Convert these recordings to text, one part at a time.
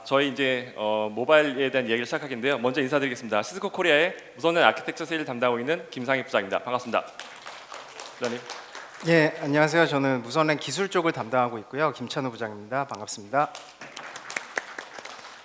저희 이제 모바일에 대한 이야기를 시작하겠는데요. 먼저 인사드리겠습니다. 시스코 코리아의 무선넷 아키텍처 세일 담당하고 있는 김상희 부장입니다. 반갑습니다. 부장님. 예, 안녕하세요. 저는 무선넷 기술 쪽을 담당하고 있고요. 김찬우 부장입니다. 반갑습니다.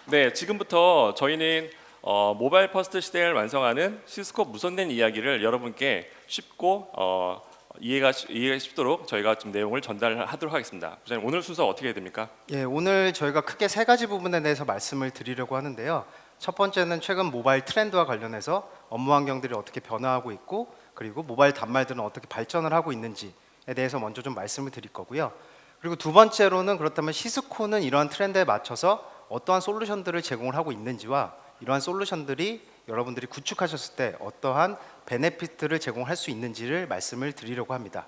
네, 지금부터 저희는 모바일 퍼스트 시대를 완성하는 시스코 무선넷 이야기를 여러분께 쉽고 이해가 쉽도록 저희가 좀 내용을 전달하도록 하겠습니다. 부장님, 오늘 순서 어떻게 해야 됩니까? 예, 오늘 저희가 크게 세 가지 부분에 대해서 말씀을 드리려고 하는데요. 첫 번째는 최근 모바일 트렌드와 관련해서 업무 환경들이 어떻게 변화하고 있고, 그리고 모바일 단말들은 어떻게 발전을 하고 있는지에 대해서 먼저 좀 말씀을 드릴 거고요. 그리고 두 번째로는 그렇다면 시스코는 이러한 트렌드에 맞춰서 어떠한 솔루션들을 제공을 하고 있는지와 이러한 솔루션들이 여러분들이 구축하셨을 때 어떠한 베네피트를 제공할 수 있는지를 말씀을 드리려고 합니다.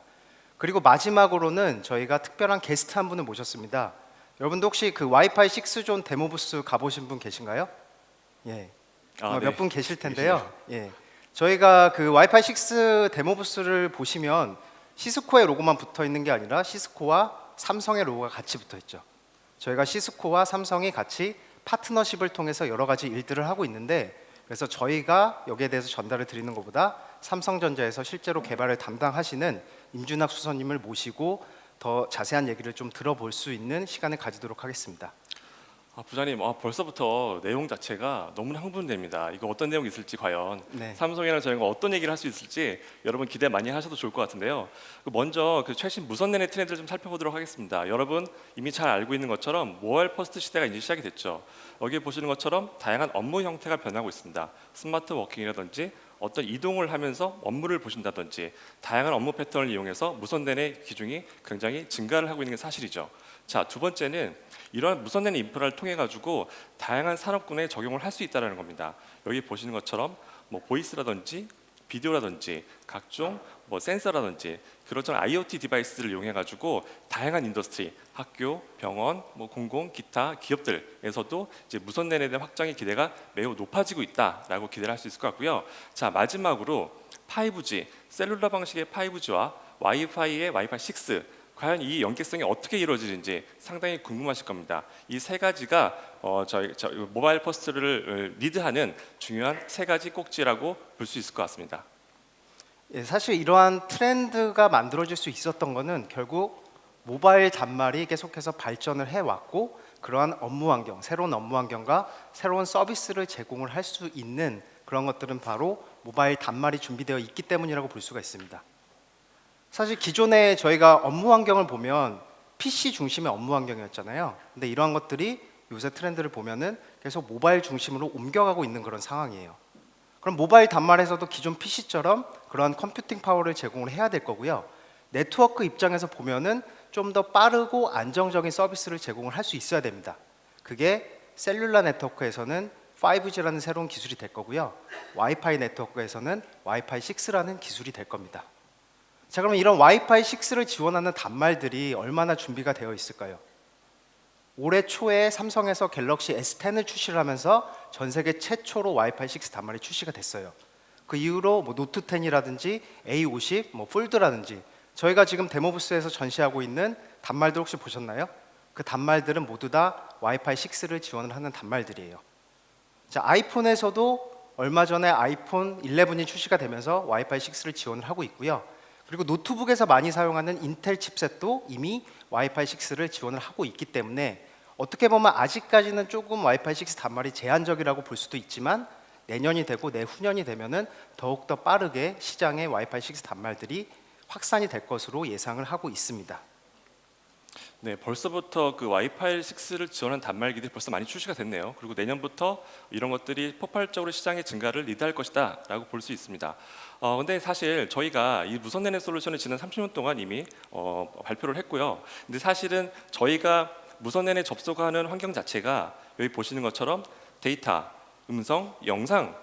그리고 마지막으로는 저희가 특별한 게스트 한 분을 모셨습니다. 여러분도 혹시 그 와이파이 6존 데모 부스 가보신 분 계신가요? 예, 네. 몇 분 계실 텐데요. 예, 저희가 그 와이파이 6 데모 부스를 보시면 시스코의 로고만 붙어 있는 게 아니라 시스코와 삼성의 로고가 같이 붙어 있죠. 저희가 시스코와 삼성이 같이 파트너십을 통해서 여러 가지 일들을 하고 있는데, 그래서 저희가 여기에 대해서 전달을 드리는 것보다 삼성전자에서 실제로 개발을 담당하시는 임준학 수석님을 모시고 더 자세한 얘기를 좀 들어볼 수 있는 시간을 가지도록 하겠습니다. 부장님, 벌써부터 내용 자체가 너무나 흥분됩니다. 이거 어떤 내용이 있을지 과연 네. 삼성이랑 저희가 어떤 얘기를 할 수 있을지 여러분 기대 많이 하셔도 좋을 것 같은데요. 먼저 그 최신 무선넷의 트렌드를 좀 살펴보도록 하겠습니다. 여러분 이미 잘 알고 있는 것처럼 모바일 퍼스트 시대가 이제 시작이 됐죠. 여기 보시는 것처럼 다양한 업무 형태가 변하고 있습니다. 스마트 워킹이라든지 어떤 이동을 하면서 업무를 보신다든지 다양한 업무 패턴을 이용해서 무선넷의 기중이 굉장히 증가를 하고 있는 게 사실이죠. 자, 두 번째는 이러한 무선넷 인프라를 통해 가지고 다양한 산업군에 적용을 할 수 있다는 겁니다. 여기 보시는 것처럼 보이스라든지 비디오라든지 각종 센서라든지 그런 IoT 디바이스를 이용해 가지고 다양한 인더스트리, 학교, 병원, 공공, 기타 기업들에서도 이제 무선넷에 대한 확장의 기대가 매우 높아지고 있다라고 기대를 할 수 있을 것 같고요. 자, 마지막으로 5G, 셀룰러 방식의 5G와 와이파이의 와이파이 6, 과연 이 연계성이 어떻게 이루어지는지 상당히 궁금하실 겁니다. 이 세 가지가 저희 모바일 퍼스트를 리드하는 중요한 세 가지 꼭지라고 볼 수 있을 것 같습니다. 예, 사실 이러한 트렌드가 만들어질 수 있었던 것은 결국 모바일 단말이 계속해서 발전을 해왔고, 그러한 업무 환경, 새로운 업무 환경과 새로운 서비스를 제공을 할 수 있는 그런 것들은 바로 모바일 단말이 준비되어 있기 때문이라고 볼 수가 있습니다. 사실 기존에 저희가 업무 환경을 보면 PC 중심의 업무 환경이었잖아요. 근데 이러한 것들이 요새 트렌드를 보면은 계속 모바일 중심으로 옮겨가고 있는 그런 상황이에요. 그럼 모바일 단말에서도 기존 PC처럼 그러한 컴퓨팅 파워를 제공을 해야 될 거고요. 네트워크 입장에서 보면은 좀 더 빠르고 안정적인 서비스를 제공을 할 수 있어야 됩니다. 그게 셀룰라 네트워크에서는 5G라는 새로운 기술이 될 거고요. 와이파이 네트워크에서는 와이파이 6라는 기술이 될 겁니다. 자, 그러면 이런 와이파이 6를 지원하는 단말들이 얼마나 준비가 되어 있을까요? 올해 초에 삼성에서 갤럭시 S10을 출시를 하면서 전 세계 최초로 와이파이 6 단말이 출시가 됐어요. 그 이후로 노트 10이라든지 A50, 폴드라든지 저희가 지금 데모 부스에서 전시하고 있는 단말들 혹시 보셨나요? 그 단말들은 모두 다 와이파이 6를 지원을 하는 단말들이에요. 자, 아이폰에서도 얼마 전에 아이폰 11이 출시가 되면서 와이파이 6를 지원을 하고 있고요. 그리고 노트북에서 많이 사용하는 인텔 칩셋도 이미 와이파이 6를 지원을 하고 있기 때문에 어떻게 보면 아직까지는 조금 와이파이 6 단말이 제한적이라고 볼 수도 있지만, 내년이 되고 내후년이 되면은 더욱더 빠르게 시장에 와이파이 6 단말들이 확산이 될 것으로 예상을 하고 있습니다. 네, 벌써부터 그 와이파이 6를 지원한 단말기들이 벌써 많이 출시가 됐네요. 그리고 내년부터 이런 것들이 폭발적으로 시장의 증가를 리드할 것이다라고 볼 수 있습니다. 근데 사실 저희가 이 무선넷 솔루션을 지난 30년 동안 이미 발표를 했고요. 근데 사실은 저희가 무선넷에 접속하는 환경 자체가 여기 보시는 것처럼 데이터, 음성, 영상을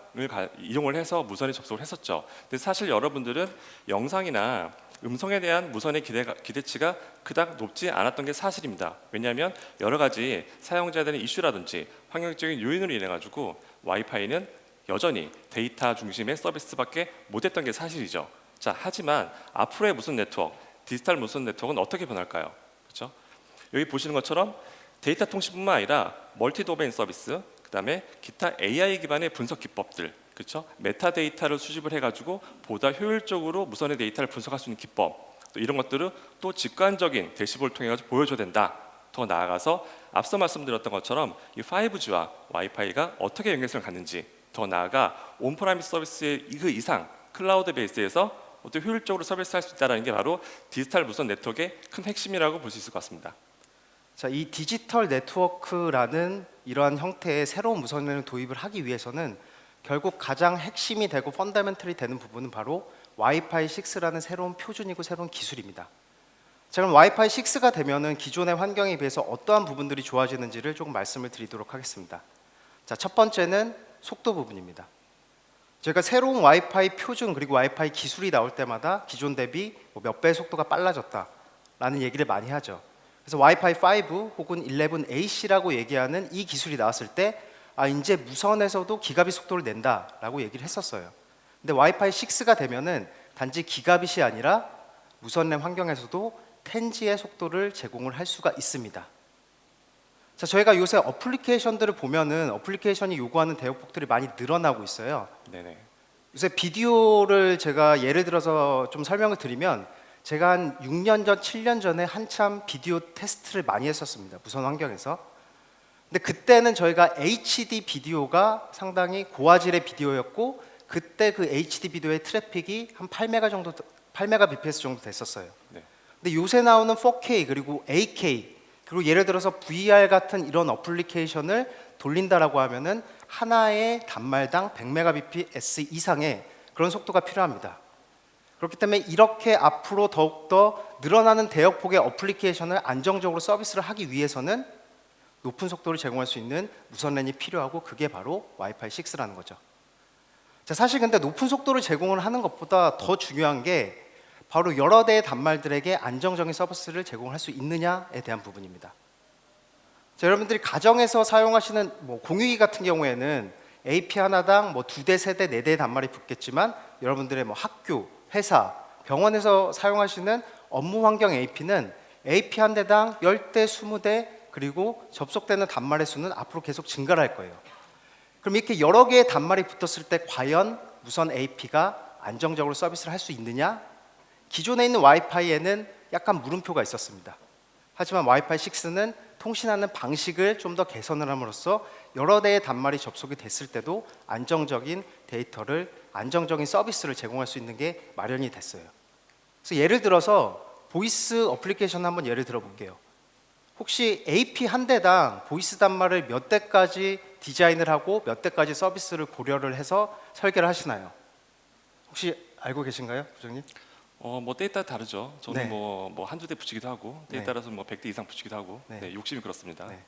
이용을 해서 무선에 접속을 했었죠. 근데 사실 여러분들은 영상이나 음성에 대한 무선의 기대치가 그닥 높지 않았던 게 사실입니다. 왜냐하면 여러 가지 사용자들의 이슈라든지 환경적인 요인으로 인해 가지고 와이파이는 여전히 데이터 중심의 서비스밖에 못했던 게 사실이죠. 자, 하지만 앞으로의 무선 네트워크, 디지털 무선 네트워크는 어떻게 변할까요? 그렇죠? 여기 보시는 것처럼 데이터 통신뿐만 아니라 멀티 도메인 서비스, 그다음에 기타 AI 기반의 분석 기법들, 그렇죠? 메타데이터를 수집을 해가지고 보다 효율적으로 무선의 데이터를 분석할 수 있는 기법, 또 이런 것들을 또 직관적인 대시보를 통해 가지고 보여줘야 된다. 더 나아가서 앞서 말씀드렸던 것처럼 이 5G와 와이파이가 어떻게 연결성을 갖는지, 더 나아가 온프라미스 서비스의 그 이상 클라우드 베이스에서 어떻게 효율적으로 서비스할 수 있다는 게 바로 디지털 무선 네트워크의 큰 핵심이라고 볼 수 있을 것 같습니다. 자, 이 디지털 네트워크라는 이러한 형태의 새로운 무선을 도입을 하기 위해서는 결국 가장 핵심이 되고 펀더멘털이 되는 부분은 바로 와이파이 6라는 새로운 표준이고 새로운 기술입니다. 자, 그럼 와이파이 6가 되면은 기존의 환경에 비해서 어떠한 부분들이 좋아지는지를 조금 말씀을 드리도록 하겠습니다. 자, 첫 번째는 속도 부분입니다. 저희가 새로운 와이파이 표준 그리고 와이파이 기술이 나올 때마다 기존 대비 몇 배의 속도가 빨라졌다라는 얘기를 많이 하죠. 그래서 와이파이 5 혹은 11AC라고 얘기하는 이 기술이 나왔을 때 이제 무선에서도 기가빗 속도를 낸다라고 얘기를 했었어요. 근데 와이파이 6가 되면은 단지 기가빗이 아니라 무선랜 환경에서도 10G의 속도를 제공을 할 수가 있습니다. 자, 저희가 요새 어플리케이션들을 보면은 어플리케이션이 요구하는 대역폭들이 많이 늘어나고 있어요. 네네. 요새 비디오를 제가 예를 들어서 좀 설명을 드리면 제가 한 6년 전, 7년 전에 한참 비디오 테스트를 많이 했었습니다. 무선 환경에서. 근데 그때는 저희가 HD 비디오가 상당히 고화질의 비디오였고 그때 그 HD 비디오의 트래픽이 한 8메가 정도, 8메가 bps 정도 됐었어요. 네. 근데 요새 나오는 4K 그리고 8K 그리고 예를 들어서 VR 같은 이런 어플리케이션을 돌린다라고 하면은 하나의 단말당 100mbps 이상의 그런 속도가 필요합니다. 그렇기 때문에 이렇게 앞으로 더욱더 늘어나는 대역폭의 어플리케이션을 안정적으로 서비스를 하기 위해서는 높은 속도를 제공할 수 있는 무선랜이 필요하고 그게 바로 와이파이 6라는 거죠. 자, 사실 근데 높은 속도를 제공을 하는 것보다 더 중요한 게 바로 여러 대의 단말들에게 안정적인 서비스를 제공할 수 있느냐에 대한 부분입니다. 자, 여러분들이 가정에서 사용하시는 공유기 같은 경우에는 AP 하나당 2대, 3대, 4대의 단말이 붙겠지만 여러분들의 학교, 회사, 병원에서 사용하시는 업무 환경 AP는 AP 한 대당 10대, 20대 그리고 접속되는 단말의 수는 앞으로 계속 증가를 할 거예요. 그럼 이렇게 여러 개의 단말이 붙었을 때 과연 무선 AP가 안정적으로 서비스를 할 수 있느냐? 기존에 있는 와이파이에는 약간 물음표가 있었습니다. 하지만 와이파이 6는 통신하는 방식을 좀 더 개선을 함으로써 여러 대의 단말이 접속이 됐을 때도 안정적인 데이터를, 안정적인 서비스를 제공할 수 있는 게 마련이 됐어요. 그래서 예를 들어서 보이스 어플리케이션 한번 예를 들어볼게요. 혹시 AP 한 대당 보이스 단말을 몇 대까지 디자인을 하고 몇 대까지 서비스를 고려를 해서 설계를 하시나요? 혹시 알고 계신가요, 부장님? 때에 따라 다르죠. 저는 네. 한두 대 붙이기도 하고 때에 네. 따라서 100대 이상 붙이기도 하고 네. 네, 욕심이 그렇습니다. 네.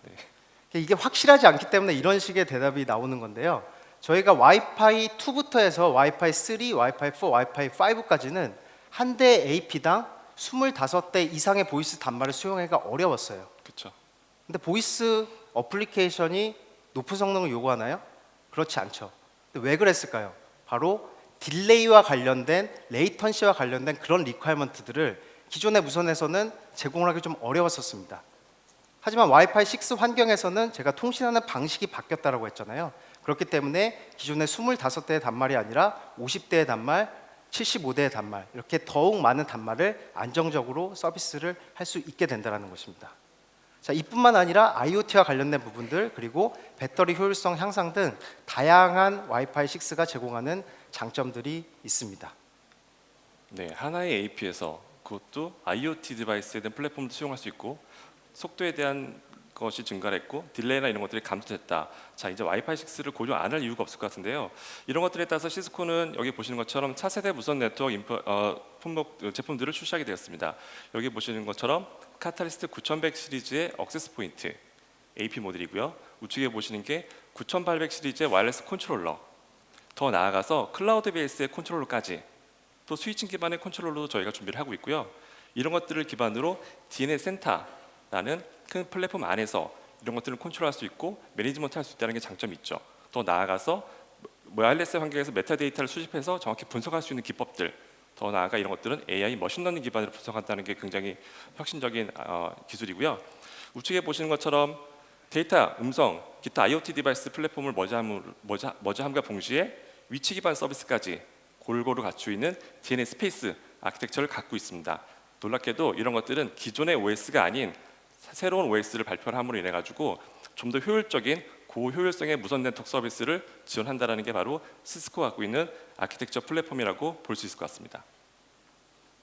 네. 이게 확실하지 않기 때문에 이런 식의 대답이 나오는 건데요. 저희가 와이파이 2부터 해서 와이파이 3, 와이파이 4, 와이파이 5까지는 한 대 AP당 25대 이상의 보이스 단말을 수용하기가 어려웠어요. 그렇죠. 근데 보이스 어플리케이션이 높은 성능을 요구하나요? 그렇지 않죠. 근데 왜 그랬을까요? 바로 딜레이와 관련된, 레이턴시와 관련된 그런 리퀘어먼트들을 기존의 무선에서는 제공을 하기 좀 어려웠었습니다. 하지만 와이파이 6 환경에서는 제가 통신하는 방식이 바뀌었다고 했잖아요. 그렇기 때문에 기존의 25대의 단말이 아니라 50대의 단말, 75대의 단말 이렇게 더욱 많은 단말을 안정적으로 서비스를 할 수 있게 된다는 것입니다. 자, 이뿐만 아니라 IoT와 관련된 부분들 그리고 배터리 효율성 향상 등 다양한 와이파이 6가 제공하는 장점들이 있습니다. 네, 하나의 AP에서 그것도 IoT 디바이스에 대한 플랫폼도 수용할 수 있고 속도에 대한 것이 증가를 했고 딜레이나 이런 것들이 감소됐다. 자, 이제 와이파이 6를 고려 안 할 이유가 없을 것 같은데요. 이런 것들에 따라서 시스코는 여기 보시는 것처럼 차세대 무선 네트워크 품목 제품들을 출시하게 되었습니다. 여기 보시는 것처럼 카탈리스트 9100 시리즈의 억세스 포인트 AP 모델이고요. 우측에 보시는 게 9800 시리즈의 와이어리스 컨트롤러. 더 나아가서 클라우드 베이스의 컨트롤러까지 또 스위칭 기반의 컨트롤러도 저희가 준비를 하고 있고요. 이런 것들을 기반으로 DNA 센터라는 큰 플랫폼 안에서 이런 것들을 컨트롤할 수 있고 매니지먼트 할 수 있다는 게 장점이 있죠. 더 나아가서 와이어리스 환경에서 메타데이터를 수집해서 정확히 분석할 수 있는 기법들, 더 나아가 이런 것들은 AI 머신러닝 기반으로 분석한다는 게 굉장히 혁신적인 기술이고요. 우측에 보시는 것처럼 데이터, 음성, 기타 IoT 디바이스 플랫폼을 머지함과 동시에 위치 기반 서비스까지 골고루 갖추고 있는 DNA 스페이스 아키텍처를 갖고 있습니다. 놀랍게도 이런 것들은 기존의 OS가 아닌 새로운 OS를 발표함으로 인해 가지고 좀 더 효율적인 고효율성의 무선 네트워크 서비스를 지원한다는 게 바로 시스코가 갖고 있는 아키텍처 플랫폼이라고 볼 수 있을 것 같습니다.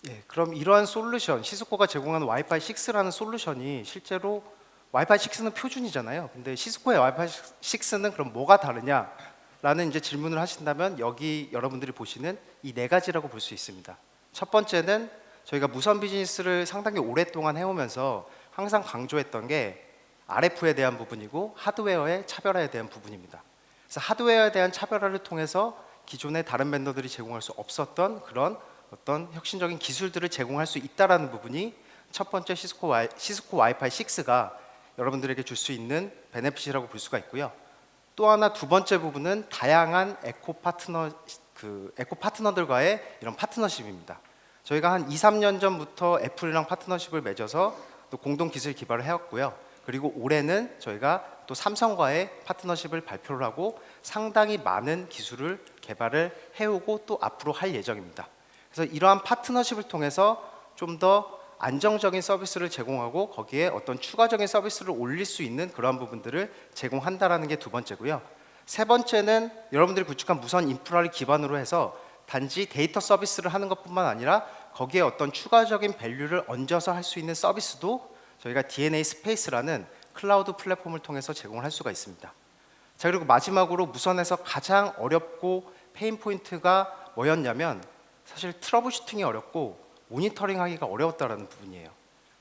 예, 그럼 이러한 솔루션, 시스코가 제공하는 와이파이 6라는 솔루션이 실제로 와이파이 6는 표준이잖아요. 근데 시스코의 와이파이 6는 그럼 뭐가 다르냐라는 이제 질문을 하신다면 여기 여러분들이 보시는 이 네 가지라고 볼 수 있습니다. 첫 번째는 저희가 무선 비즈니스를 상당히 오랫동안 해오면서 항상 강조했던 게 RF에 대한 부분이고 하드웨어의 차별화에 대한 부분입니다. 그래서 하드웨어에 대한 차별화를 통해서 기존의 다른 벤더들이 제공할 수 없었던 그런 어떤 혁신적인 기술들을 제공할 수 있다라는 부분이 첫 번째 시스코 와이파이 6가 여러분들에게 줄 수 있는 베네핏이라고 볼 수가 있고요. 또 하나 두 번째 부분은 다양한 에코 파트너들과의 이런 파트너십입니다. 저희가 한 2, 3년 전부터 애플이랑 파트너십을 맺어서 또 공동 기술 개발을 해왔고요. 그리고 올해는 저희가 또 삼성과의 파트너십을 발표를 하고 상당히 많은 기술을 개발을 해오고 또 앞으로 할 예정입니다. 그래서 이러한 파트너십을 통해서 좀 더 안정적인 서비스를 제공하고 거기에 어떤 추가적인 서비스를 올릴 수 있는 그러한 부분들을 제공한다라는 게 두 번째고요. 세 번째는 여러분들이 구축한 무선 인프라를 기반으로 해서 단지 데이터 서비스를 하는 것뿐만 아니라 거기에 어떤 추가적인 밸류를 얹어서 할 수 있는 서비스도 저희가 DNA 스페이스라는 클라우드 플랫폼을 통해서 제공을 할 수가 있습니다. 자, 그리고 마지막으로 무선에서 가장 어렵고 페인 포인트가 뭐였냐면 사실 트러블 슈팅이 어렵고 모니터링하기가 어려웠다라는 부분이에요.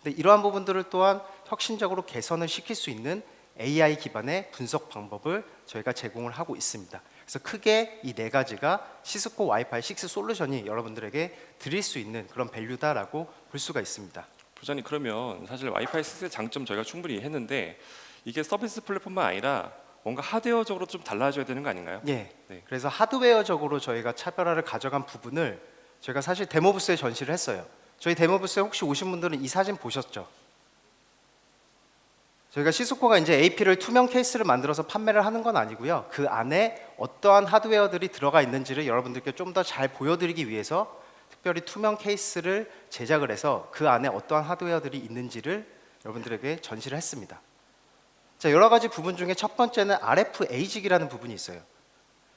근데 이러한 부분들을 또한 혁신적으로 개선을 시킬 수 있는 AI 기반의 분석 방법을 저희가 제공을 하고 있습니다. 그래서 크게 이 네 가지가 시스코 와이파이 6 솔루션이 여러분들에게 드릴 수 있는 그런 밸류다라고 볼 수가 있습니다. 부장님, 그러면 사실 와이파이 6의 장점 저희가 충분히 했는데 이게 서비스 플랫폼만 아니라 뭔가 하드웨어적으로 좀 달라져야 되는 거 아닌가요? 예. 네. 그래서 하드웨어적으로 저희가 차별화를 가져간 부분을 저희가 사실 데모 부스에 전시를 했어요. 저희 데모 부스에 혹시 오신 분들은 이 사진 보셨죠? 저희가 시스코가 이제 AP를 투명 케이스를 만들어서 판매를 하는 건 아니고요. 그 안에 어떠한 하드웨어들이 들어가 있는지를 여러분들께 좀 더 잘 보여드리기 위해서 특별히 투명 케이스를 제작을 해서 그 안에 어떠한 하드웨어들이 있는지를 여러분들에게 전시를 했습니다. 자, 여러 가지 부분 중에 첫 번째는 RF 에이직이라는 부분이 있어요.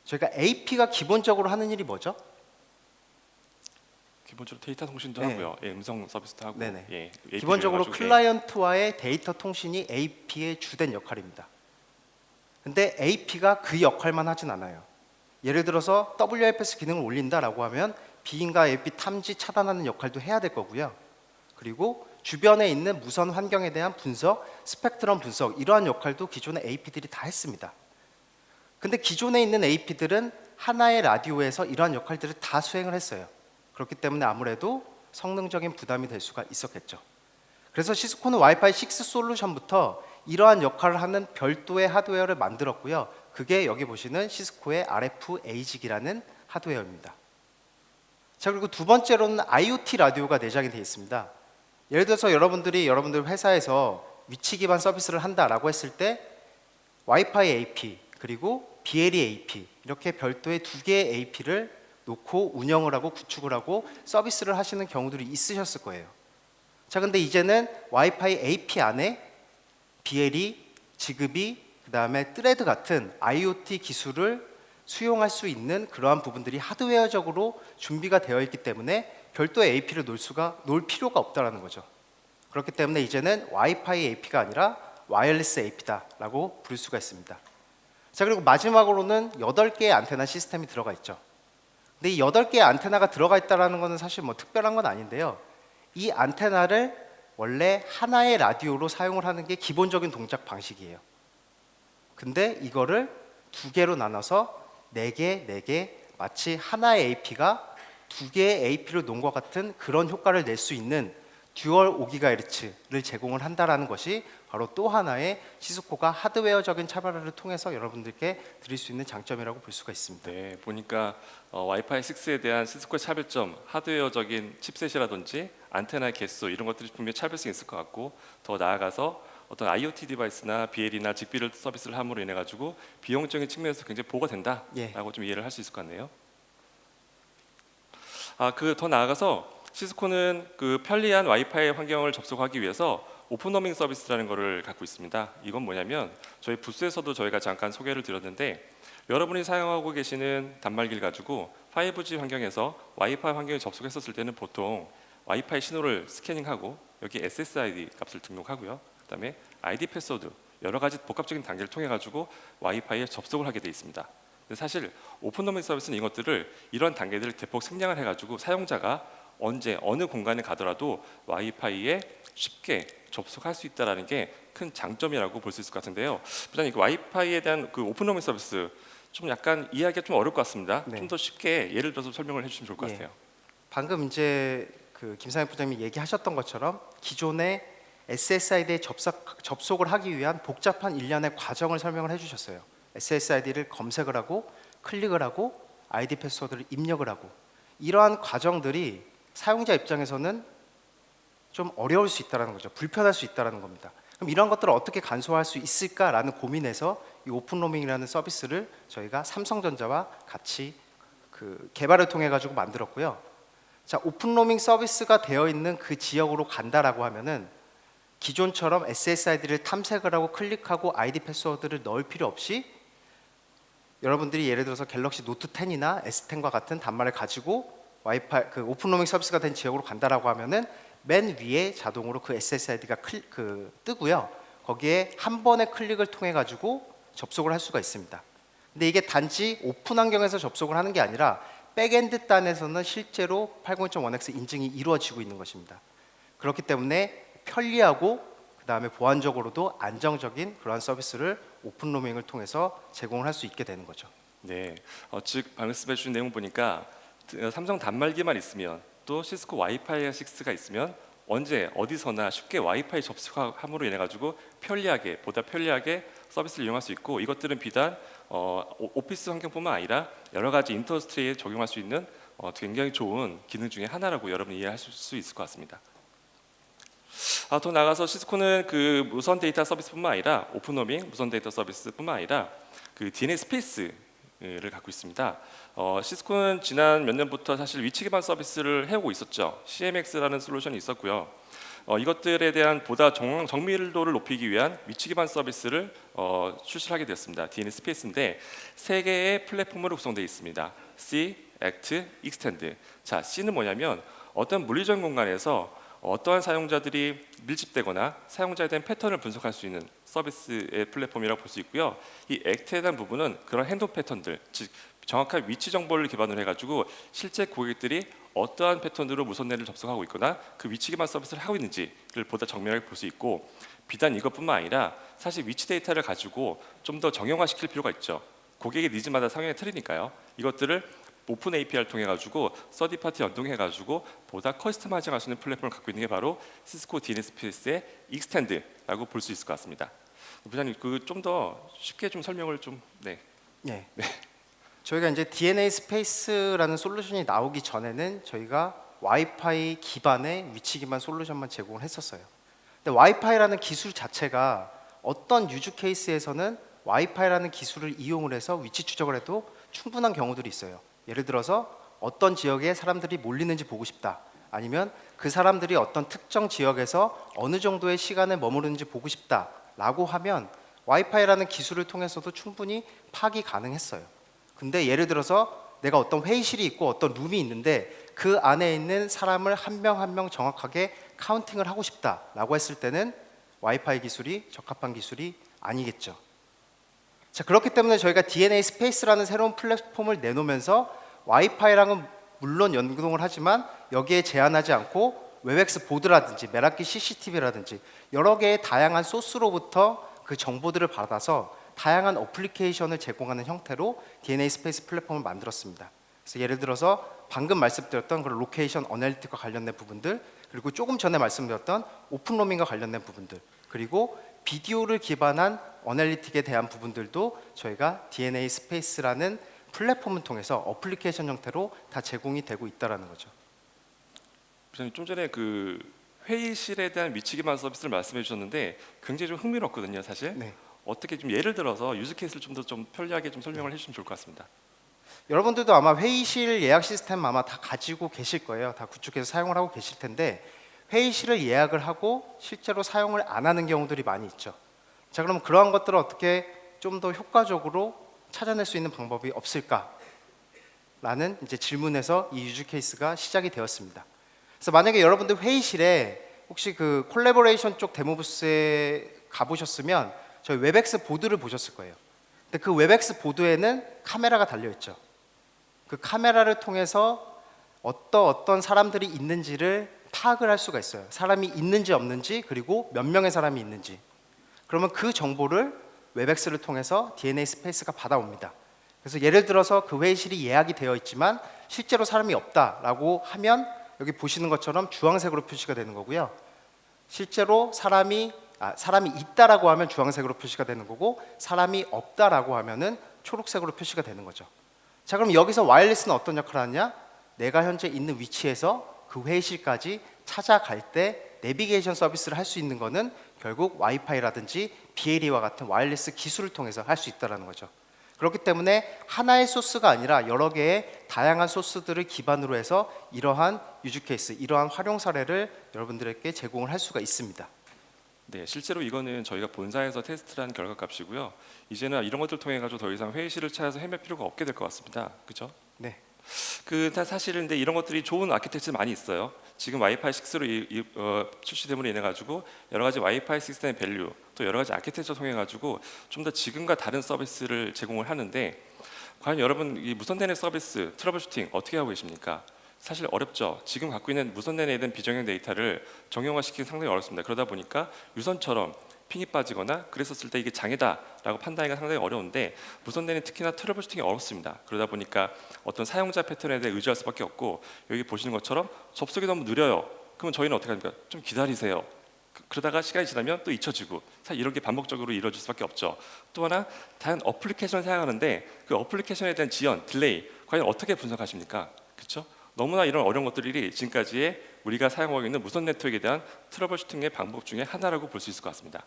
저희가 AP가 기본적으로 하는 일이 뭐죠? 기본적으로 데이터 통신도 네. 하고요. 예, 음성 서비스도 하고. 네네. 예, AP를 기본적으로 이용해가지고, 클라이언트와의 데이터 통신이 AP의 주된 역할입니다. 근데 AP가 그 역할만 하진 않아요. 예를 들어서 WFS 기능을 올린다라고 하면 비인가 AP 탐지 차단하는 역할도 해야 될 거고요. 그리고 주변에 있는 무선 환경에 대한 분석, 스펙트럼 분석 이러한 역할도 기존의 AP들이 다 했습니다. 근데 기존에 있는 AP들은 하나의 라디오에서 이러한 역할들을 다 수행을 했어요. 그렇기 때문에 아무래도 성능적인 부담이 될 수가 있었겠죠. 그래서 시스코는 와이파이 6 솔루션부터 이러한 역할을 하는 별도의 하드웨어를 만들었고요. 그게 여기 보시는 시스코의 RF 에이직이라는 하드웨어입니다. 자, 그리고 두 번째로는 IoT 라디오가 내장이 되어 있습니다. 예를 들어서 여러분들 회사에서 위치 기반 서비스를 한다라고 했을 때 와이파이 AP 그리고 BLE AP 이렇게 별도의 두 개의 AP를 놓고 운영을 하고 구축을 하고 서비스를 하시는 경우들이 있으셨을 거예요. 자, 근데 이제는 와이파이 AP 안에 BLE, 지그비, 그 다음에 트레드 같은 IoT 기술을 수용할 수 있는 그러한 부분들이 하드웨어적으로 준비가 되어 있기 때문에 별도의 AP를 놓을 필요가 없다라는 거죠. 그렇기 때문에 이제는 와이파이 AP가 아니라 와이어리스 AP다라고 부를 수가 있습니다. 자, 그리고 마지막으로는 8개의 안테나 시스템이 들어가 있죠. 근데 이 8개의 안테나가 들어가 있다는 것은 사실 뭐 특별한 건 아닌데요. 이 안테나를 원래 하나의 라디오로 사용을 하는 게 기본적인 동작 방식이에요. 근데 이거를 두 개로 나눠서 4개 마치 하나의 AP가 두 개의 AP를 놓은 것 같은 그런 효과를 낼 수 있는 듀얼 5GHz를 제공을 한다는 것이 바로 또 하나의 시스코가 하드웨어적인 차별화를 통해서 여러분들께 드릴 수 있는 장점이라고 볼 수가 있습니다. 네, 보니까 와이파이 6에 대한 시스코의 차별점, 하드웨어적인 칩셋이라든지 안테나의 개수 이런 것들이 분명히 차별성이 있을 것 같고 더 나아가서 어떤 IoT 디바이스나 BL이나 직비를 서비스를 함으로 인해 가지고 비용적인 측면에서 굉장히 보호가 된다라고 좀 이해를 할 수 있을 것 같네요. 그 더 나아가서 시스코는 그 편리한 와이파이 환경을 접속하기 위해서 오픈호밍 서비스라는 것을 갖고 있습니다. 이건 뭐냐면 저희 부스에서도 저희가 잠깐 소개를 드렸는데 여러분이 사용하고 계시는 단말기를 가지고 5G 환경에서 와이파이 환경에 접속했었을 때는 보통 와이파이 신호를 스캐닝하고 여기 SSID 값을 등록하고요. 그다음에 ID 패스워드 여러 가지 복합적인 단계를 통해 가지고 와이파이에 접속을 하게 돼 있습니다. 근데 사실 오픈호밍 서비스는 이것들을 이런 단계들을 대폭 생략을 해가지고 사용자가 언제 어느 공간에 가더라도 와이파이에 쉽게 접속할 수 있다라는 게 큰 장점이라고 볼 수 있을 것 같은데요. 부장님, 그 와이파이에 대한 그 오픈호밍 서비스 좀 약간 이해하기가 좀 어려울 것 같습니다. 네. 좀 더 쉽게 예를 들어서 설명을 해주시면 좋을 것 같아요. 방금 이제 그 김상현 부장님이 얘기하셨던 것처럼 기존의 SSID에 접속을 하기 위한 복잡한 일련의 과정을 설명을 해주셨어요. SSID를 검색을 하고 클릭을 하고 ID 패스워드를 입력을 하고 이러한 과정들이 사용자 입장에서는 좀 어려울 수 있다는 거죠. 불편할 수 있다는 겁니다. 그럼 이런 것들을 어떻게 간소화할 수 있을까라는 고민에서 이 오픈로밍이라는 서비스를 저희가 삼성전자와 같이 그 개발을 통해 가지고 만들었고요. 자, 오픈로밍 서비스가 되어 있는 그 지역으로 간다라고 하면은 기존처럼 SSID를 탐색을 하고 클릭하고 ID 패스워드를 넣을 필요 없이 여러분들이 예를 들어서 갤럭시 노트 10이나 S10과 같은 단말을 가지고 와이파이 그 오픈로밍 서비스가 된 지역으로 간다라고 하면은 맨 위에 자동으로 그 SSID가 뜨고요. 거기에 한 번의 클릭을 통해 가지고 접속을 할 수가 있습니다. 근데 이게 단지 오픈 환경에서 접속을 하는 게 아니라 백엔드 단에서는 실제로 802.1x 인증이 이루어지고 있는 것입니다. 그렇기 때문에 편리하고 그 다음에 보안적으로도 안정적인 그러한 서비스를 오픈로밍을 통해서 제공을 할 수 있게 되는 거죠. 네, 즉 말씀해 주신 내용 보니까 삼성 단말기만 있으면 또 시스코 와이파이 6가 있으면 언제 어디서나 쉽게 와이파이 접속함으로 인해 가지고 보다 편리하게 서비스를 이용할 수 있고 이것들은 비단 오피스 환경뿐만 아니라 여러 가지 인더스트리에 적용할 수 있는 굉장히 좋은 기능 중에 하나라고 여러분이 이해하실 수 있을 것 같습니다. 더 나아가서 시스코는 그 무선 데이터 서비스뿐만 아니라 오픈호밍 무선 데이터 서비스뿐만 아니라 그 DNA 스페이스를 갖고 있습니다. 시스코는 지난 몇 년부터 사실 위치 기반 서비스를 해오고 있었죠. CMX라는 솔루션이 있었고요. 이것들에 대한 보다 정밀도를 높이기 위한 위치 기반 서비스를 출시하게 되었습니다. DNA 스페이스인데 세 개의 플랫폼으로 구성되어 있습니다. C, Act, Extend. 자, C는 뭐냐면 어떤 물리적 공간에서 어떠한 사용자들이 밀집되거나 사용자에 대한 패턴을 분석할 수 있는 서비스의 플랫폼이라고 볼 수 있고요. 이 액트에 대한 부분은 그런 행동 패턴들, 즉 정확한 위치 정보를 기반으로 해가지고 실제 고객들이 어떠한 패턴으로 무선net을 접속하고 있거나 그 위치 기반 서비스를 하고 있는지를 보다 정밀하게 볼 수 있고 비단 이것뿐만 아니라 사실 위치 데이터를 가지고 좀 더 정형화시킬 필요가 있죠. 고객의 니즈마다 상용의 틀이니까요. 이것들을 오픈 API를 통해 가지고 서드 파티 연동해 가지고 보다 커스터마이징할 수 있는 플랫폼을 갖고 있는 게 바로 시스코 DNA 스페이스의 익스텐드라고 볼 수 있을 것 같습니다. 부장님, 그 좀 더 쉽게 좀 설명을 좀 네. 저희가 이제 DNA 스페이스라는 솔루션이 나오기 전에는 저희가 와이파이 기반의 위치 기반 솔루션만 제공을 했었어요. 근데 와이파이라는 기술 자체가 어떤 유즈 케이스에서는 와이파이라는 기술을 이용을 해서 위치 추적을 해도 충분한 경우들이 있어요. 예를 들어서 어떤 지역에 사람들이 몰리는지 보고 싶다. 아니면 그 사람들이 어떤 특정 지역에서 어느 정도의 시간을 머무르는지 보고 싶다라고 하면 와이파이라는 기술을 통해서도 충분히 파악이 가능했어요. 근데 예를 들어서 내가 어떤 회의실이 있고 어떤 룸이 있는데 그 안에 있는 사람을 한 명 한 명 정확하게 카운팅을 하고 싶다라고 했을 때는 와이파이 기술이 적합한 기술이 아니겠죠. 자, 그렇기 때문에 저희가 DNA 스페이스라는 새로운 플랫폼을 내놓으면서 와이파이랑은 물론 연동을 하지만 여기에 제한하지 않고 웨벡스 보드라든지 메라키 CCTV라든지 여러 개의 다양한 소스로부터 그 정보들을 받아서 다양한 어플리케이션을 제공하는 형태로 DNA 스페이스 플랫폼을 만들었습니다. 그래서 예를 들어서 방금 말씀드렸던 그런 로케이션 어널리틱과 관련된 부분들, 그리고 조금 전에 말씀드렸던 오픈로밍과 관련된 부분들, 그리고 비디오를 기반한 어널리틱에 대한 부분들도 저희가 DNA 스페이스라는 플랫폼을 통해서 어플리케이션 형태로 다 제공이 되고 있다라는 거죠. 부장님, 좀 전에 그 회의실에 대한 미치 기반 서비스를 말씀해 주셨는데 굉장히 좀 흥미롭거든요, 사실. 네. 어떻게 좀 예를 들어서 유즈 케이스를 좀 더 좀 편리하게 좀 설명을 해주시면 좋을 것 같습니다. 여러분들도 아마 회의실 예약 시스템 아마 다 가지고 계실 거예요. 다 구축해서 사용을 하고 계실 텐데 회의실을 예약을 하고 실제로 사용을 안 하는 경우들이 많이 있죠. 자, 그럼 그러한 것들을 어떻게 좀 더 효과적으로 찾아낼 수 있는 방법이 없을까? 라는 이제 질문에서 이 유즈 케이스가 시작이 되었습니다. 그래서 만약에 여러분들 회의실에 혹시 그 콜라보레이션 쪽 데모 부스에 가보셨으면 저희 웹엑스 보드를 보셨을 거예요. 근데 그 웹엑스 보드에는 카메라가 달려 있죠. 그 카메라를 통해서 어떤 사람들이 있는지를 파악을 할 수가 있어요. 사람이 있는지 없는지, 그리고 몇 명의 사람이 있는지. 그러면 그 정보를 웹엑스를 통해서 DNA 스페이스가 받아옵니다. 그래서 예를 들어서 그 회의실이 예약이 되어 있지만 실제로 사람이 없다라고 하면 여기 보시는 것처럼 주황색으로 표시가 되는 거고요. 실제로 사람이 있다라고 하면 주황색으로 표시가 되는 거고, 사람이 없다라고 하면은 초록색으로 표시가 되는 거죠. 자, 그럼 여기서 와이어리스는 어떤 역할을 하냐? 내가 현재 있는 위치에서 그 회의실까지 찾아갈 때 내비게이션 서비스를 할 수 있는 거는 결국 와이파이라든지 BLE와 같은 와이어리스 기술을 통해서 할 수 있다는 거죠. 그렇기 때문에 하나의 소스가 아니라 여러 개의 다양한 소스들을 기반으로 해서 이러한 유즈 케이스, 이러한 활용 사례를 여러분들에게 제공을 할 수가 있습니다. 네, 실제로 이거는 저희가 본사에서 테스트한 결과값이고요. 이제는 이런 것들 통해 가지고 더 이상 회의실을 찾아서 헤맬 필요가 없게 될 것 같습니다. 그렇죠? 네. 사실은 근데 이런 것들이 좋은 아키텍처 많이 있어요. 지금 와이파이 6로 출시됨으로 인해 가지고 여러 가지 와이파이 시스템의 밸류, 또 여러 가지 아키텍처 통해 가지고 좀 더 지금과 다른 서비스를 제공을 하는데, 과연 여러분 이 무선 대내 서비스 트러블 슈팅 어떻게 하고 계십니까? 사실 어렵죠. 지금 갖고 있는 무선 대내에 대한 비정형 데이터를 정형화시키기 상당히 어렵습니다. 그러다 보니까 유선처럼 핑이 빠지거나 그랬었을 때 이게 장애다라고 판단하기가 상당히 어려운데, 무선 대내 특히나 트러블 슈팅이 어렵습니다. 그러다 보니까 어떤 사용자 패턴에 대해 의지할 수밖에 없고, 여기 보시는 것처럼 접속이 너무 느려요. 그러면 저희는 어떻게 합니까? 좀 기다리세요. 그러다가 시간이 지나면 또 잊혀지고, 사실 이런 게 반복적으로 이루어질 수밖에 없죠. 또 하나, 다른 어플리케이션을 사용하는데 그 어플리케이션에 대한 지연, 딜레이 과연 어떻게 분석하십니까? 그렇죠? 너무나 이런 어려운 것들이 지금까지의 우리가 사용하고 있는 무선 네트워크에 대한 트러블 슈팅의 방법 중에 하나라고 볼 수 있을 것 같습니다.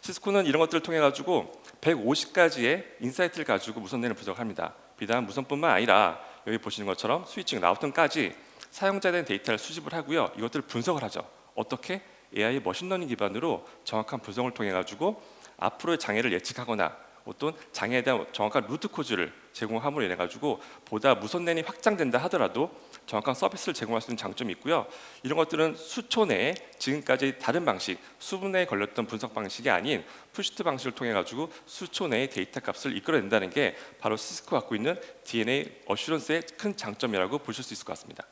시스코는 이런 것들을 통해 가지고 150가지의 인사이트를 가지고 무선 대내를 분석합니다. 비단 무선뿐만 아니라 여기 보시는 것처럼 스위칭, 라우팅까지 사용자에 대한 데이터를 수집을 하고요. 이것들을 분석을 하죠. 어떻게? AI 머신러닝 기반으로 정확한 분석을 통해 가지고 앞으로의 장애를 예측하거나 어떤 장애에 대한 정확한 루트 코드를 제공함으로 인해 가지고 보다 무선 랜이 확장된다 하더라도 정확한 서비스를 제공할 수 있는 장점이 있고요. 이런 것들은 수초 내에 지금까지 다른 방식, 수분에 걸렸던 분석 방식이 아닌 푸시트 방식을 통해 가지고 수초 내에 데이터 값을 이끌어낸다는 게 바로 시스코가 갖고 있는 DNA 어슈런스의 큰 장점이라고 보실 수 있을 것 같습니다.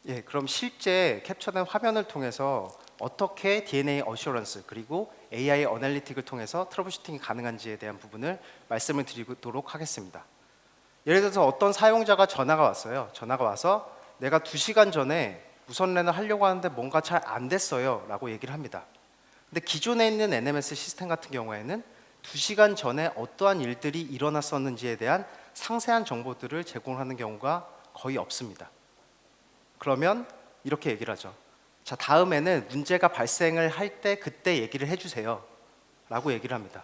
예, 그럼 실제 캡처된 화면을 통해서 어떻게 DNA 어슈런스 그리고 AI 어널리틱을 통해서 트러블 슈팅이 가능한지에 대한 부분을 말씀을 드리도록 하겠습니다. 예를 들어서 어떤 사용자가 전화가 왔어요. 전화가 와서 내가 2시간 전에 무선 랜을 하려고 하는데 뭔가 잘 안 됐어요 라고 얘기를 합니다. 근데 기존에 있는 NMS 시스템 같은 경우에는 2시간 전에 어떠한 일들이 일어났었는지에 대한 상세한 정보들을 제공하는 경우가 거의 없습니다. 그러면 이렇게 얘기를 하죠. 자, 다음에는 문제가 발생을 할 때 그때 얘기를 해주세요 라고 얘기를 합니다.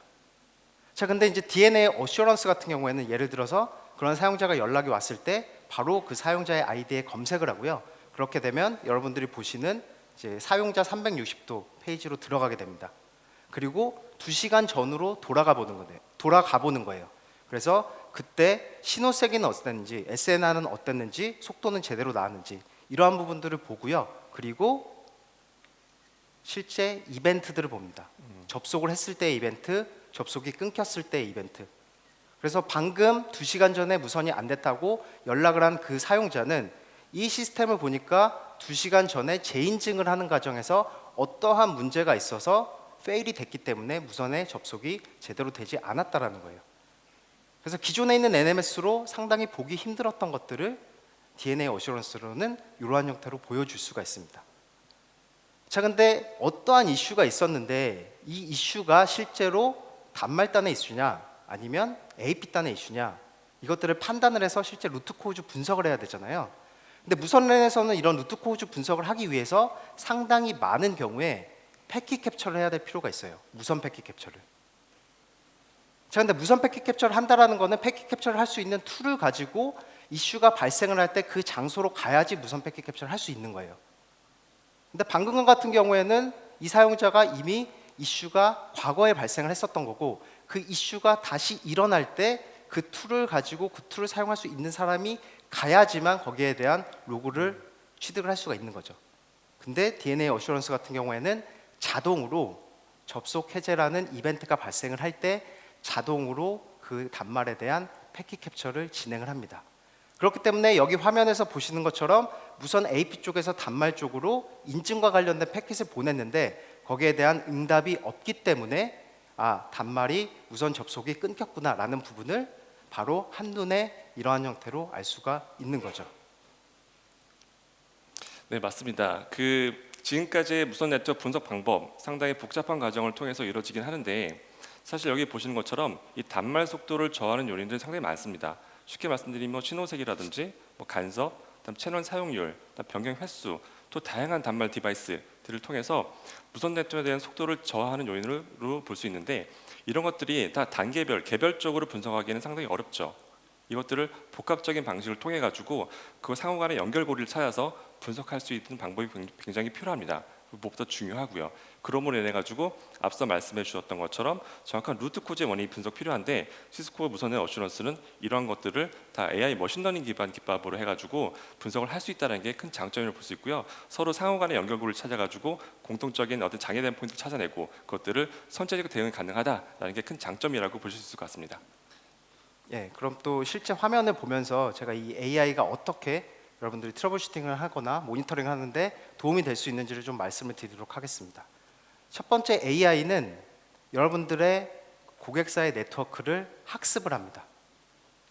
자, 근데 이제 DNA 어슈런스 같은 경우에는 예를 들어서 그런 사용자가 연락이 왔을 때 바로 그 사용자의 아이디에 검색을 하고요. 그렇게 되면 여러분들이 보시는 이제 사용자 360도 페이지로 들어가게 됩니다. 그리고 2시간 전으로 돌아가 보는 거예요. 그래서 그때 신호 세기는 어땠는지, SNR은 어땠는지, 속도는 제대로 나왔는지 이러한 부분들을 보고요. 그리고 실제 이벤트들을 봅니다. 접속을 했을 때의 이벤트, 접속이 끊겼을 때의 이벤트. 그래서 방금 2시간 전에 무선이 안 됐다고 연락을 한 그 사용자는 이 시스템을 보니까 2시간 전에 재인증을 하는 과정에서 어떠한 문제가 있어서 페일이 됐기 때문에 무선에 접속이 제대로 되지 않았다라는 거예요. 그래서 기존에 있는 NMS로 상당히 보기 힘들었던 것들을 DNA 어슈런스로는 이러한 형태로 보여줄 수가 있습니다. 자, 근데 어떠한 이슈가 있었는데 이 이슈가 실제로 단말단의 이슈냐 아니면 AP단의 이슈냐, 이것들을 판단을 해서 실제 루트 코즈 분석을 해야 되잖아요. 근데 무선랜에서는 이런 루트 코드 분석을 하기 위해서 상당히 많은 경우에 패킷 캡처를 해야 될 필요가 있어요. 무선 패킷 캡처를. 자, 근데 무선 패킷 캡처를 한다라는 거는 패킷 캡처를 할 수 있는 툴을 가지고 이슈가 발생을 할 때 그 장소로 가야지 무선 패킷 캡처를 할 수 있는 거예요. 근데 방금 같은 경우에는 이 사용자가 이미 이슈가 과거에 발생을 했었던 거고 그 이슈가 다시 일어날 때 그 툴을 가지고 그 툴을 사용할 수 있는 사람이 가야지만 거기에 대한 로그를 취득을 할 수가 있는 거죠. 근데 DNA 어슈런스 같은 경우에는 자동으로 접속 해제라는 이벤트가 발생을 할 때 자동으로 그 단말에 대한 패킷 캡처를 진행을 합니다. 그렇기 때문에 여기 화면에서 보시는 것처럼 무선 AP 쪽에서 단말 쪽으로 인증과 관련된 패킷을 보냈는데 거기에 대한 응답이 없기 때문에 단말이 무선 접속이 끊겼구나 라는 부분을 바로 한눈에 이러한 형태로 알 수가 있는 거죠. 네, 맞습니다. 지금까지의 무선 네트워크 분석 방법 상당히 복잡한 과정을 통해서 이루어지긴 하는데 사실 여기 보시는 것처럼 이 단말 속도를 저하하는 요인들이 상당히 많습니다. 쉽게 말씀드리면 신호색이라든지 간섭, 그다음 채널 사용률, 그다음 변경 횟수, 또 다양한 단말 디바이스들을 통해서 무선 네트워크에 대한 속도를 저하하는 요인으로 볼 수 있는데 이런 것들이 다 단계별, 개별적으로 분석하기에는 상당히 어렵죠. 이것들을 복합적인 방식을 통해 가지고 그 상호간의 연결고리를 찾아서 분석할 수 있는 방법이 굉장히 필요합니다. 무엇보다 중요하고요. 그러므로 인해 가지고 앞서 말씀해 주셨던 것처럼 정확한 루트 코즈의 원인이 분석 필요한데 시스코 무선의 어슈런스는 이러한 것들을 다 AI 머신러닝 기반 기법으로 해가지고 분석을 할 수 있다는 게 큰 장점이라고 볼 수 있고요. 서로 상호간의 연결고리를 찾아가지고 공통적인 어떤 장애된 포인트를 찾아내고 그것들을 선제적 대응이 가능하다라는 게 큰 장점이라고 보실 수 있을 것 같습니다. 예, 그럼 또 실제 화면을 보면서 제가 이 AI가 어떻게 여러분들이 트러블 슈팅을 하거나 모니터링 하는데 도움이 될 수 있는지를 좀 말씀을 드리도록 하겠습니다. 첫 번째 AI는 여러분들의 고객사의 네트워크를 학습을 합니다.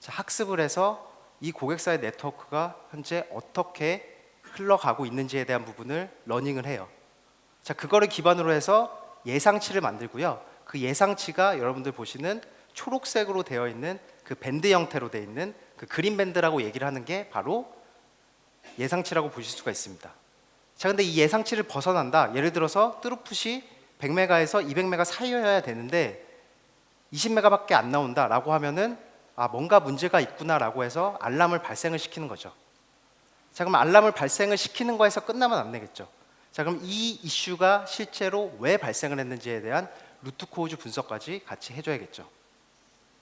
자, 학습을 해서 이 고객사의 네트워크가 현재 어떻게 흘러가고 있는지에 대한 부분을 러닝을 해요. 자, 그거를 기반으로 해서 예상치를 만들고요. 그 예상치가 여러분들 보시는 초록색으로 되어 있는 그 밴드 형태로 되어 있는 그 그린 밴드라고 얘기를 하는 게 바로 예상치라고 보실 수가 있습니다. 자, 근데 이 예상치를 벗어난다. 예를 들어서 뚜루풋이 100메가에서 200메가 사이여야 되는데 20메가밖에 안 나온다라고 하면은 뭔가 문제가 있구나라고 해서 알람을 발생을 시키는 거죠. 자, 그럼 알람을 발생을 시키는 거에서 끝나면 안 되겠죠. 자, 그럼 이 이슈가 실제로 왜 발생을 했는지에 대한 루트 코즈 분석까지 같이 해줘야겠죠.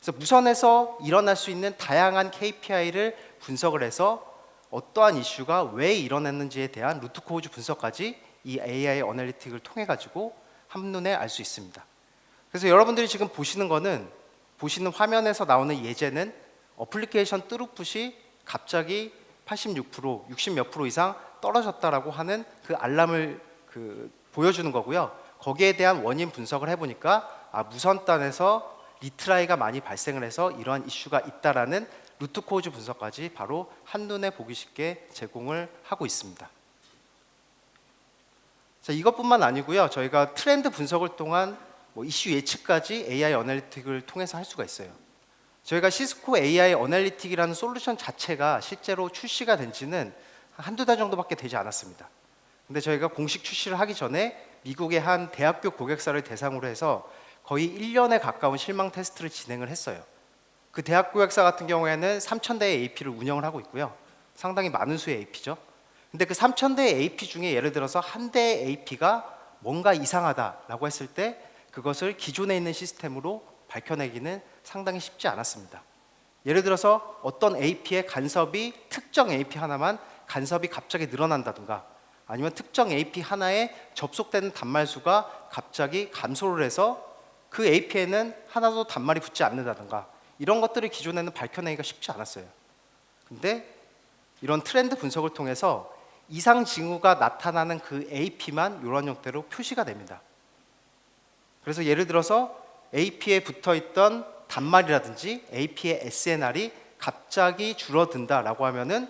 그래서 무선에서 일어날 수 있는 다양한 KPI를 분석을 해서 어떠한 이슈가 왜 일어났는지에 대한 루트 코즈 분석까지 이 AI 어널리틱을 통해 가지고 한눈에 알 수 있습니다. 그래서 여러분들이 지금 보시는 거는 보시는 화면에서 나오는 예제는 어플리케이션 뚜루풋이 갑자기 86%, 60 몇 프로 이상 떨어졌다라고 하는 그 알람을 보여주는 거고요. 거기에 대한 원인 분석을 해보니까 무선단에서 리트라이가 많이 발생을 해서 이러한 이슈가 있다라는 루트 코즈 분석까지 바로 한눈에 보기 쉽게 제공을 하고 있습니다. 자, 이것뿐만 아니고요. 저희가 트렌드 분석을 통한 이슈 예측까지 AI 어널리틱을 통해서 할 수가 있어요. 저희가 시스코 AI 어널리틱이라는 솔루션 자체가 실제로 출시가 된 지는 한두 달 정도밖에 되지 않았습니다. 근데 저희가 공식 출시를 하기 전에 미국의 한 대학교 고객사를 대상으로 해서 거의 1년에 가까운 실망 테스트를 진행을 했어요. 그 대학 고객사 같은 경우에는 3,000대의 AP를 운영을 하고 있고요. 상당히 많은 수의 AP죠. 근데 그 3,000대의 AP 중에 예를 들어서 한 대의 AP가 뭔가 이상하다라고 했을 때 그것을 기존에 있는 시스템으로 밝혀내기는 상당히 쉽지 않았습니다. 예를 들어서 어떤 AP의 간섭이 특정 AP 하나만 간섭이 갑자기 늘어난다든가 아니면 특정 AP 하나에 접속되는 단말 수가 갑자기 감소를 해서 그 AP에는 하나도 단말이 붙지 않는다든가 이런 것들을 기존에는 밝혀내기가 쉽지 않았어요. 근데 이런 트렌드 분석을 통해서 이상 징후가 나타나는 그 AP만 이런 형태로 표시가 됩니다. 그래서 예를 들어서 AP에 붙어있던 단말이라든지 AP의 SNR이 갑자기 줄어든다라고 하면은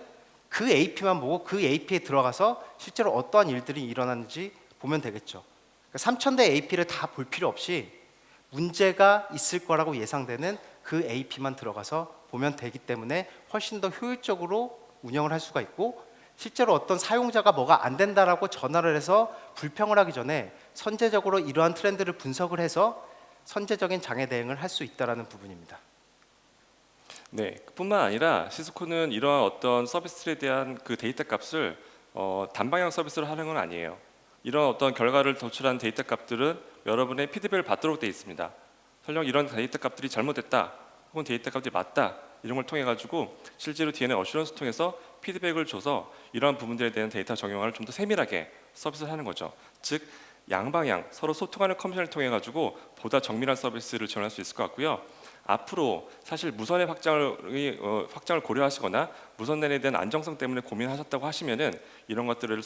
그 AP만 보고 그 AP에 들어가서 실제로 어떠한 일들이 일어났는지 보면 되겠죠. 그러니까 3,000대 AP를 다 볼 필요 없이 문제가 있을 거라고 예상되는 그 AP만 들어가서 보면 되기 때문에 훨씬 더 효율적으로 운영을 할 수가 있고 실제로 어떤 사용자가 뭐가 안 된다라고 전화를 해서 불평을 하기 전에 선제적으로 이러한 트렌드를 분석을 해서 선제적인 장애 대응을 할 수 있다라는 부분입니다. 네, 뿐만 아니라 시스코는 이러한 어떤 서비스들에 대한 그 데이터 값을 단방향 서비스로 하는 건 아니에요. 이런 어떤 결과를 도출한 데이터 값들은 여러분의 피드백을 받도록 되어 있습니다. 설령 이런 데이터 값들이 잘못됐다, 혹은 데이터 값이 맞다 이런 걸 통해 가지고 실제로 DNA 어슈런스 통해서 피드백을 줘서 이러한 부분들에 대한 데이터 적용을 좀 더 세밀하게 서비스를 하는 거죠. 즉 양방향 서로 소통하는 커뮤니케이션을 통해 가지고 보다 정밀한 서비스를 지원할 수 있을 것 같고요. 앞으로 사실 무선의 확장을 고려하시거나 무선 랜에 대한 안정성 때문에 고민하셨다고 하시면은 이런 것들을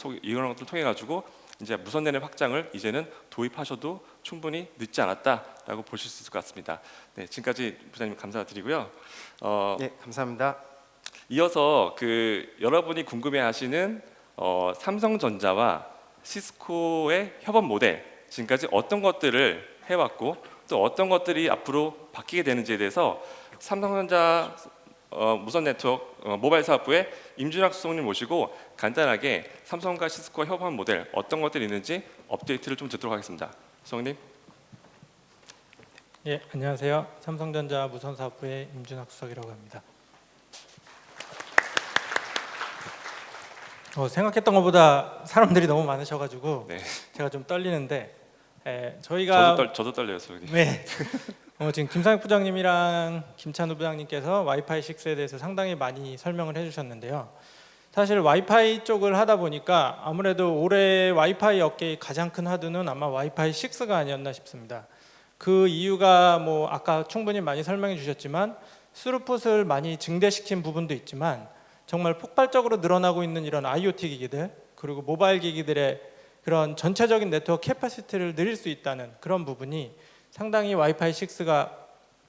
통해 가지고 이제 무선 랜의 확장을 이제는 도입하셔도 충분히 늦지 않았다라고 보실 수 있을 것 같습니다. 네, 지금까지 부장님 감사드리고요. 네, 감사합니다. 이어서 여러분이 궁금해하시는 삼성전자와 시스코의 협업 모델 지금까지 어떤 것들을 해왔고 또 어떤 것들이 앞으로 바뀌게 되는지에 대해서 삼성전자 무선 네트워크 모바일 사업부의 임준학 수석님 모시고 간단하게 삼성과 시스코와 협업 모델 어떤 것들이 있는지 업데이트를 좀 듣도록 하겠습니다. 수석님. 예, 안녕하세요. 삼성전자 무선사업부의 임준학 수석이라고 합니다. 생각했던 것보다 사람들이 너무 많으셔가지고 네. 제가 좀 떨리는데 저희가 저도 떨려요, 수석님. 네. 지금 김상혁 부장님이랑 김찬우 부장님께서 와이파이 6에 대해서 상당히 많이 설명을 해주셨는데요. 사실 와이파이 쪽을 하다 보니까 아무래도 올해 와이파이 업계의 가장 큰 화두는 아마 와이파이 6가 아니었나 싶습니다. 그 이유가 아까 충분히 많이 설명해 주셨지만 스루풋을 많이 증대시킨 부분도 있지만 정말 폭발적으로 늘어나고 있는 이런 IoT 기기들 그리고 모바일 기기들의 그런 전체적인 네트워크 캐파시티를 늘릴 수 있다는 그런 부분이 상당히 와이파이 6가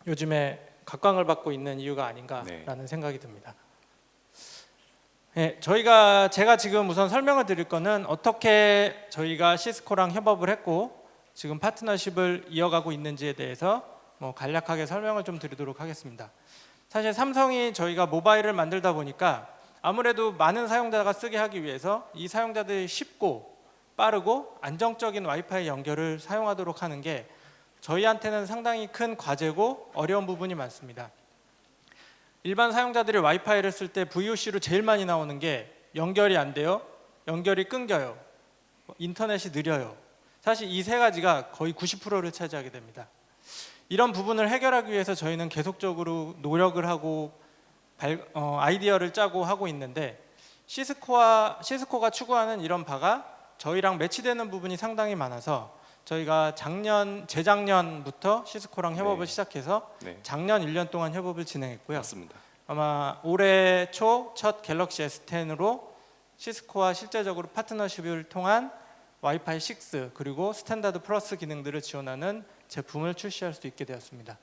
요즘에 각광을 받고 있는 이유가 아닌가라는 생각이 듭니다. 네, 제가 지금 우선 설명을 드릴 거는 어떻게 저희가 시스코랑 협업을 했고 지금 파트너십을 이어가고 있는지에 대해서 간략하게 설명을 좀 드리도록 하겠습니다. 사실 삼성이 저희가 모바일을 만들다 보니까 아무래도 많은 사용자가 쓰게 하기 위해서 이 사용자들이 쉽고 빠르고 안정적인 와이파이 연결을 사용하도록 하는 게 저희한테는 상당히 큰 과제고 어려운 부분이 많습니다. 일반 사용자들이 와이파이를 쓸 때 VOC로 제일 많이 나오는 게 연결이 안 돼요, 연결이 끊겨요, 인터넷이 느려요. 사실 이 세 가지가 거의 90%를 차지하게 됩니다. 이런 부분을 해결하기 위해서 저희는 계속적으로 노력을 하고 아이디어를 짜고 하고 있는데 시스코가 추구하는 이런 바가 저희랑 매치되는 부분이 상당히 많아서 저희가 재작년부터 시스코랑 협업을 시작해서 작년 1년 동안 협업을 진행했고요. 맞습니다. 아마 올해 초 첫 갤럭시 S10으로 시스코와 실제적으로 파트너십을 통한 와이파이 6 그리고 스탠다드 플러스 기능들을 지원하는 제품을 출시할 수 있게 되었습니다.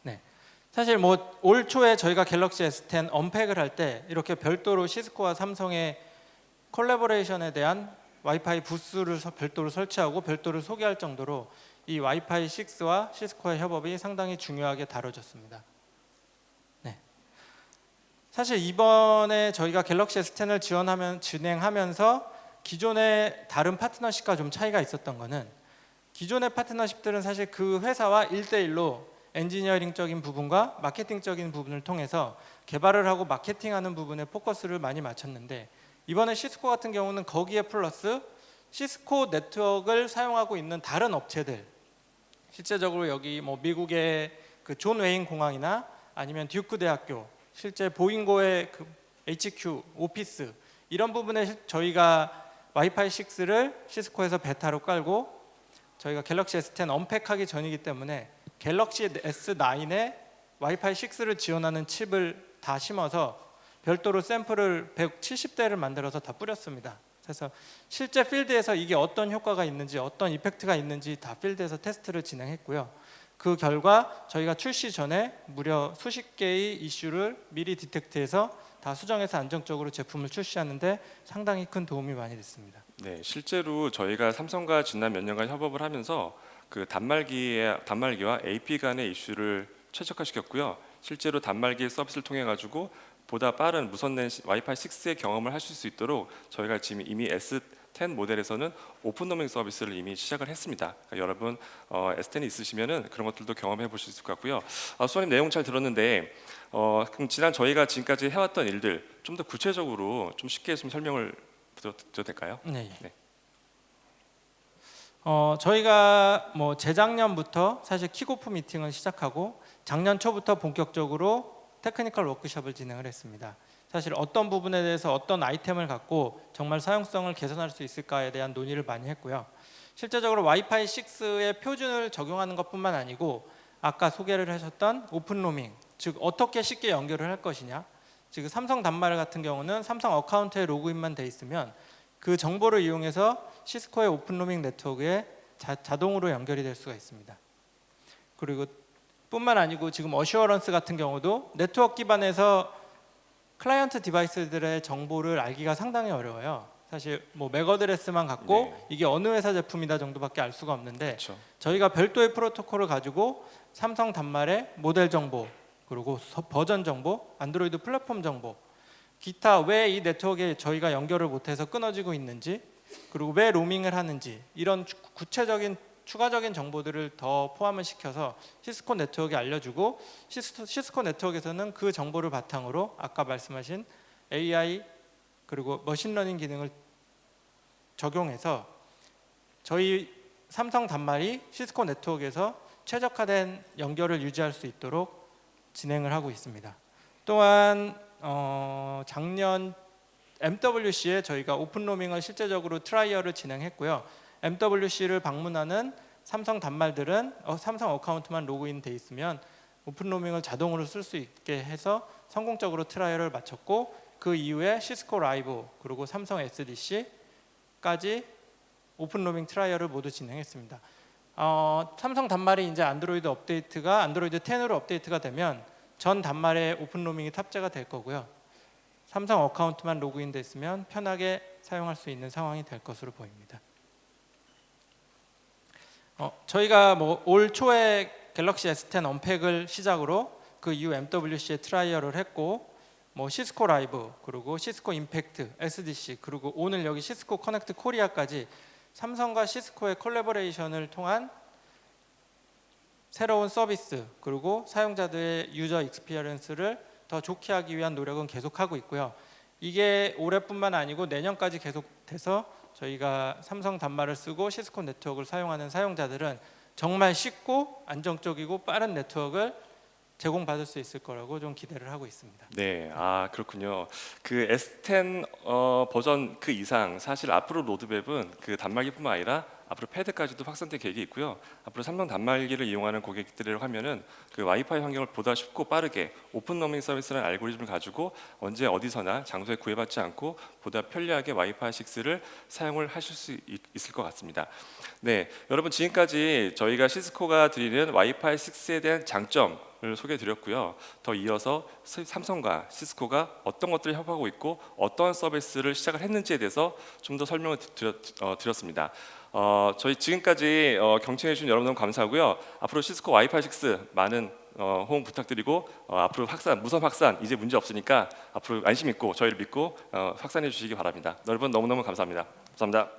네, 사실 올 초에 저희가 갤럭시 S10 언팩을 할 때 이렇게 별도로 시스코와 삼성의 콜라보레이션에 대한 와이파이 부스를 별도로 설치하고 별도로 소개할 정도로 이 와이파이 6와 시스코의 협업이 상당히 중요하게 다뤄졌습니다. 네. 사실 이번에 저희가 갤럭시 S10을 진행하면서 기존의 다른 파트너십과 좀 차이가 있었던 거는 기존의 파트너십들은 사실 그 회사와 1대1로 엔지니어링적인 부분과 마케팅적인 부분을 통해서 개발을 하고 마케팅하는 부분에 포커스를 많이 맞췄는데 이번에 시스코 같은 경우는 거기에 플러스 시스코 네트워크를 사용하고 있는 다른 업체들 실제적으로 여기 미국의 존 웨인 공항이나 아니면 듀크 대학교 실제 보잉고의 HQ 오피스 이런 부분에 저희가 와이파이 6를 시스코에서 베타로 깔고 저희가 갤럭시 S10 언팩하기 전이기 때문에 갤럭시 S9에 와이파이 6를 지원하는 칩을 다 심어서 별도로 샘플을 170대를 만들어서 다 뿌렸습니다. 그래서 실제 필드에서 이게 어떤 효과가 있는지 어떤 이펙트가 있는지 다 필드에서 테스트를 진행했고요. 그 결과 저희가 출시 전에 무려 수십 개의 이슈를 미리 디텍트해서 다 수정해서 안정적으로 제품을 출시하는데 상당히 큰 도움이 많이 됐습니다. 네, 실제로 저희가 삼성과 지난 몇 년간 협업을 하면서 단말기와 AP 간의 이슈를 최적화시켰고요. 실제로 단말기 서비스를 통해 가지고 보다 빠른 무선랜 와이파이 6의 경험을 하실 수 있도록 저희가 지금 이미 S10 모델에서는 오픈 로밍 서비스를 이미 시작을 했습니다. 그러니까 여러분 S10이 있으시면은 그런 것들도 경험해 보실 수 있을 것 같고요. 수원님 내용 잘 들었는데 그럼 지난 저희가 지금까지 해왔던 일들 좀 더 구체적으로 좀 쉽게 좀 설명을 드려도 될까요? 네. 네. 저희가 뭐 재작년부터 사실 킥오프 미팅을 시작하고 작년 초부터 본격적으로 테크니컬 워크숍을 진행을 했습니다. 사실 어떤 부분에 대해서 어떤 아이템을 갖고 정말 사용성을 개선할 수 있을까에 대한 논의를 많이 했고요. 실제적으로 와이파이 6의 표준을 적용하는 것뿐만 아니고 아까 소개를 하셨던 오픈 로밍, 즉 어떻게 쉽게 연결을 할 것이냐. 즉 삼성 단말 같은 경우는 삼성 어카운트에 로그인만 돼 있으면 그 정보를 이용해서 시스코의 오픈 로밍 네트워크에 자동으로 연결이 될 수가 있습니다. 그리고 뿐만 아니고 지금 어슈어런스 같은 경우도 네트워크 기반에서 클라이언트 디바이스들의 정보를 알기가 상당히 어려워요. 사실 뭐 맥 어드레스만 갖고 네. 이게 어느 회사 제품이다 정도밖에 알 수가 없는데 그렇죠. 저희가 별도의 프로토콜을 가지고 삼성 단말의 모델 정보, 그리고 버전 정보, 안드로이드 플랫폼 정보, 기타 왜 이 네트워크에 저희가 연결을 못해서 끊어지고 있는지, 그리고 왜 로밍을 하는지, 이런 구체적인 추가적인 정보들을 더 포함을 시켜서 시스코 네트워크에 알려주고, 시스코 네트워크에서는 그 정보를 바탕으로 아까 말씀하신 AI 그리고 머신러닝 기능을 적용해서 저희 삼성 단말이 시스코 네트워크에서 최적화된 연결을 유지할 수 있도록 진행을 하고 있습니다. 또한 작년 MWC에 저희가 오픈 로밍을 실제적으로 트라이얼을 진행했고요. MWC를 방문하는 삼성 단말들은 삼성 어카운트만 로그인 돼 있으면 오픈 로밍을 자동으로 쓸 수 있게 해서 성공적으로 트라이얼을 마쳤고, 그 이후에 시스코 라이브 그리고 삼성 SDC까지 오픈 로밍 트라이얼을 모두 진행했습니다. 삼성 단말이 이제 안드로이드 10으로 업데이트가 되면 전 단말에 오픈 로밍이 탑재가 될 거고요. 삼성 어카운트만 로그인 돼 있으면 편하게 사용할 수 있는 상황이 될 것으로 보입니다. 저희가 뭐 올 초에 갤럭시 S10 언팩을 시작으로 그 이후 MWC에 트라이얼을 했고, 뭐 시스코 라이브 그리고 시스코 임팩트, SDC, 그리고 오늘 여기 시스코 커넥트 코리아까지 삼성과 시스코의 콜래버레이션을 통한 새로운 서비스 그리고 사용자들의 유저 익스피리언스를 더 좋게 하기 위한 노력은 계속하고 있고요. 이게 올해뿐만 아니고 내년까지 계속돼서 저희가 삼성 단말을 쓰고 시스코 네트워크를 사용하는 사용자들은 정말 쉽고 안정적이고 빠른 네트워크를 제공받을 수 있을 거라고 좀 기대를 하고 있습니다. 네, 그렇군요. 그 S10 버전 그 이상 사실 앞으로 로드맵은 그 단말기뿐만 아니라 앞으로 패드까지도 확산될 계획이 있고요. 앞으로 삼성 단말기를 이용하는 고객들이라고 하면은 그 와이파이 환경을 보다 쉽고 빠르게 오픈 로밍 서비스라는 알고리즘을 가지고 언제 어디서나 장소에 구애받지 않고 보다 편리하게 와이파이 6를 사용을 하실 수 있을 것 같습니다. 네, 여러분 지금까지 저희가 시스코가 드리는 와이파이 6에 대한 장점 을 소개해드렸고요. 더 이어서 삼성과 시스코가 어떤 것들을 협업하고 있고 어떠한 서비스를 시작을 했는지에 대해서 좀 더 설명을 드렸습니다. 저희 지금까지 경청해 주신 여러분 너무 감사하고요. 앞으로 시스코 와이파이 6 많은 호응 부탁드리고 앞으로 무선 확산 이제 문제 없으니까 앞으로 안심 있고 저희를 믿고 확산해 주시기 바랍니다. 여러분 너무너무 감사합니다. 감사합니다.